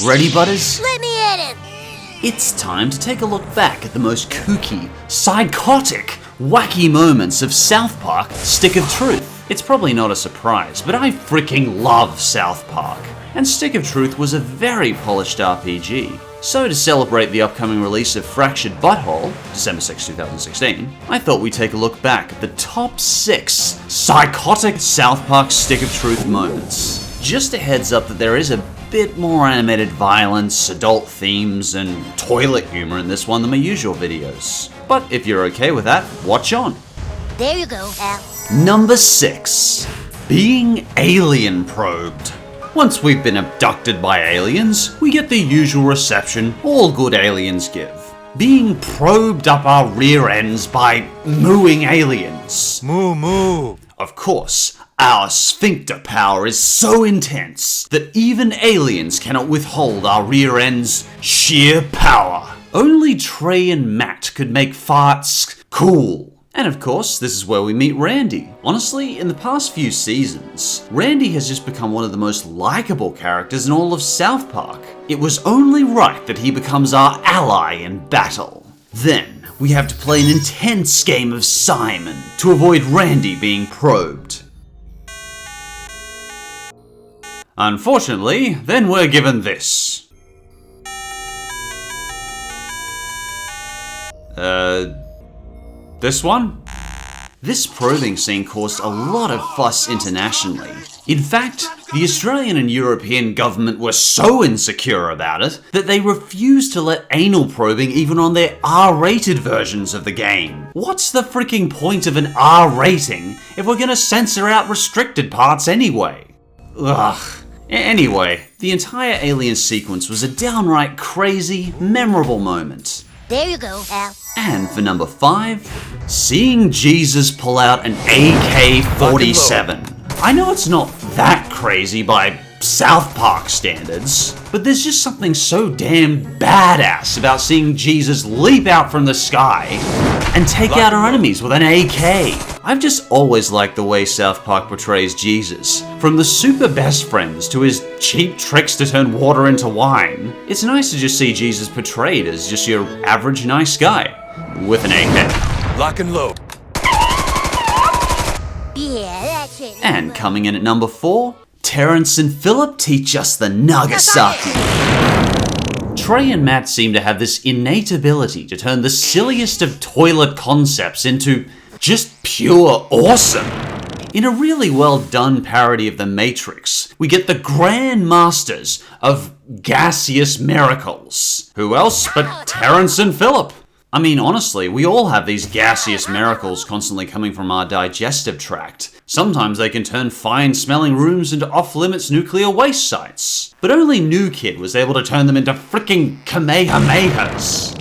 Ready, butters? Let me at it! It's time to take a look back at the most kooky, psychotic, wacky moments of South Park Stick of Truth. It's probably not a surprise, but I freaking love South Park. And Stick of Truth was a very polished RPG. So to celebrate the upcoming release of Fractured Butthole, December 6, 2016, I thought we'd take a look back at the top 6 psychotic South Park Stick of Truth moments. Just a heads up that there is a bit more animated violence, adult themes, and toilet humor in this one than my usual videos. But if you're okay with that, watch on. There you go, Al. Number 6. Being alien probed. Once we've been abducted by aliens, we get the usual reception all good aliens give. Being probed up our rear ends by mooing aliens. Moo moo. Of course, our sphincter power is so intense that even aliens cannot withhold our rear end's sheer power. Only Trey and Matt could make farts cool. And of course, this is where we meet Randy. Honestly, in the past few seasons, Randy has just become one of the most likable characters in all of South Park. It was only right that he becomes our ally in battle. Then, we have to play an intense game of Simon to avoid Randy being probed. Unfortunately, then we're given this. This one? This probing scene caused a lot of fuss internationally. In fact, the Australian and European government were so insecure about it that they refused to let anal probing even on their R-rated versions of the game. What's the freaking point of an R rating if we're gonna censor out restricted parts anyway? Ugh. Anyway, the entire alien sequence was a downright crazy, memorable moment. There you go, Al. And for number 5, seeing Jesus pull out an AK-47. I know it's not that crazy by South Park standards, but there's just something so damn badass about seeing Jesus leap out from the sky and take out our enemies with an AK. I've just always liked the way South Park portrays Jesus. From the super best friends to his cheap tricks to turn water into wine. It's nice to just see Jesus portrayed as just your average nice guy with an AK. Lock and load. Yeah, that's it. And coming in at number 4, Terrence and Philip teach us the Nagasaki. Trey and Matt seem to have this innate ability to turn the silliest of toilet concepts into just pure awesome. In a really well done parody of The Matrix, we get the Grand Masters of gaseous miracles. Who else but Terrence and Philip? I mean, honestly, we all have these gaseous miracles constantly coming from our digestive tract. Sometimes they can turn fine-smelling rooms into off-limits nuclear waste sites. But only New Kid was able to turn them into frickin' Kamehamehas.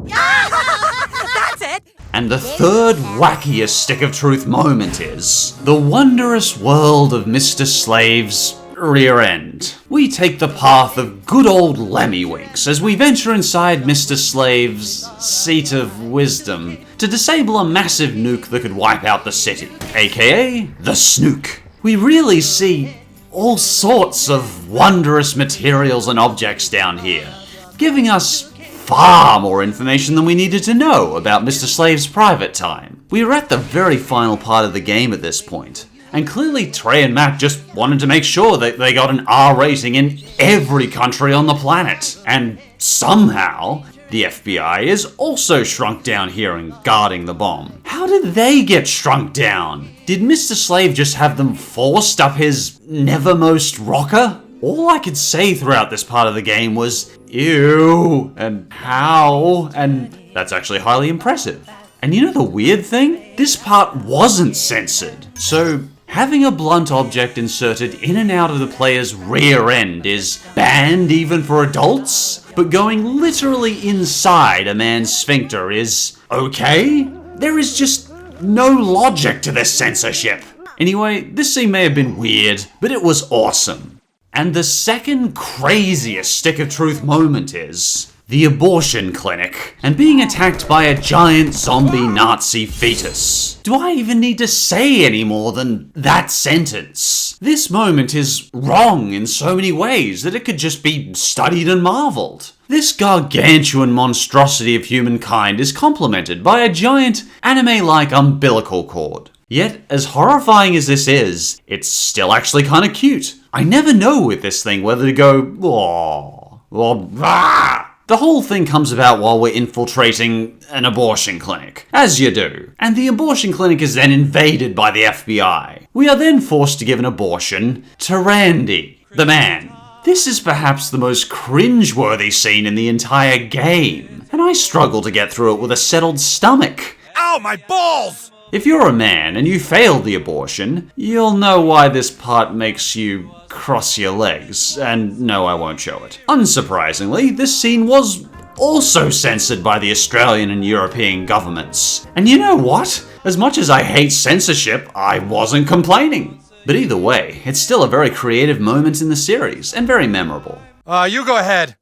That's it! And the third wackiest Stick of Truth moment is the wondrous world of Mr. Slave's rear end. We take the path of good old Lemmywinks as we venture inside Mr. Slave's seat of wisdom to disable a massive nuke that could wipe out the city, aka the Snook. We really see all sorts of wondrous materials and objects down here, giving us far more information than we needed to know about Mr. Slave's private time. We are at the very final part of the game at this point. And clearly Trey and Matt just wanted to make sure that they got an R rating in every country on the planet. And somehow, the FBI is also shrunk down here and guarding the bomb. How did they get shrunk down? Did Mr. Slave just have them forced up his nevermost rocker? All I could say throughout this part of the game was, ew, and how, and that's actually highly impressive. And you know the weird thing? This part wasn't censored. So, having a blunt object inserted in and out of the player's rear end is banned even for adults? But going literally inside a man's sphincter is okay? There is just no logic to this censorship. Anyway, this scene may have been weird, but it was awesome. And the second craziest Stick of Truth moment is the abortion clinic, and being attacked by a giant zombie Nazi fetus. Do I even need to say any more than that sentence? This moment is wrong in so many ways that it could just be studied and marveled. This gargantuan monstrosity of humankind is complemented by a giant anime-like umbilical cord. Yet, as horrifying as this is, it's still actually kinda cute. I never know with this thing whether to go, "Aww," or "Ah." The whole thing comes about while we're infiltrating an abortion clinic, as you do, and the abortion clinic is then invaded by the FBI. We are then forced to give an abortion to Randy, the man. This is perhaps the most cringe-worthy scene in the entire game, and I struggle to get through it with a settled stomach. Ow, my balls! If you're a man and you failed the abortion, you'll know why this part makes you cross your legs, and no, I won't show it. Unsurprisingly, this scene was also censored by the Australian and European governments. And you know what? As much as I hate censorship, I wasn't complaining. But either way, it's still a very creative moment in the series, and very memorable. You go ahead.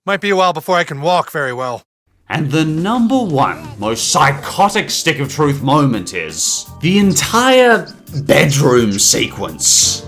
Might be a while before I can walk very well. And the number one most psychotic stick of truth moment is the entire bedroom sequence.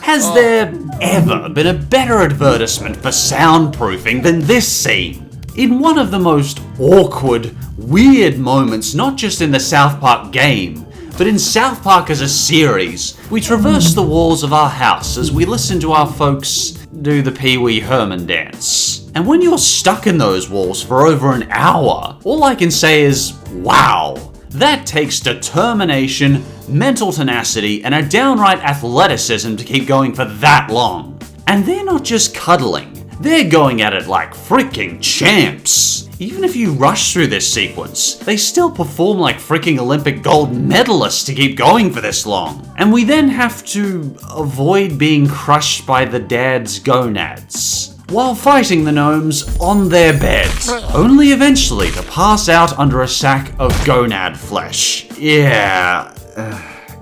Has there ever been a better advertisement for soundproofing than this scene? In one of the most awkward, weird moments, not just in the South Park game, but in South Park as a series, we traverse the walls of our house as we listen to our folks do the Pee Wee Herman dance. And when you're stuck in those walls for over an hour, all I can say is, wow. That takes determination, mental tenacity, and a downright athleticism to keep going for that long. And they're not just cuddling, they're going at it like freaking champs. Even if you rush through this sequence, they still perform like freaking Olympic gold medalists to keep going for this long. And we then have to avoid being crushed by the dad's gonads while fighting the gnomes on their beds, only eventually to pass out under a sack of gonad flesh. Yeah.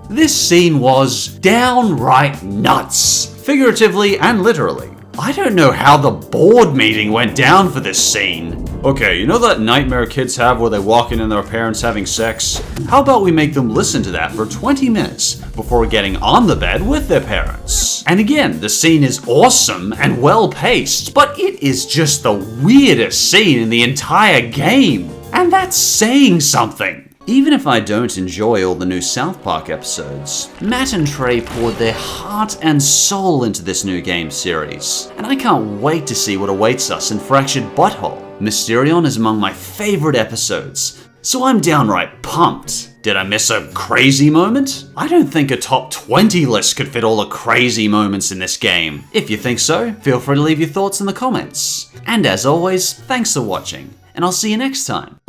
This scene was downright nuts, figuratively and literally. I don't know how the board meeting went down for this scene. Okay, you know that nightmare kids have where they walk in and their parents having sex? How about we make them listen to that for 20 minutes before getting on the bed with their parents? And again, the scene is awesome and well paced, but it is just the weirdest scene in the entire game. And that's saying something. Even if I don't enjoy all the new South Park episodes, Matt and Trey poured their heart and soul into this new game series, and I can't wait to see what awaits us in Fractured Butthole. Mysterion is among my favorite episodes, so I'm downright pumped. Did I miss a crazy moment? I don't think a top 20 list could fit all the crazy moments in this game. If you think so, feel free to leave your thoughts in the comments. And as always, thanks for watching, and I'll see you next time.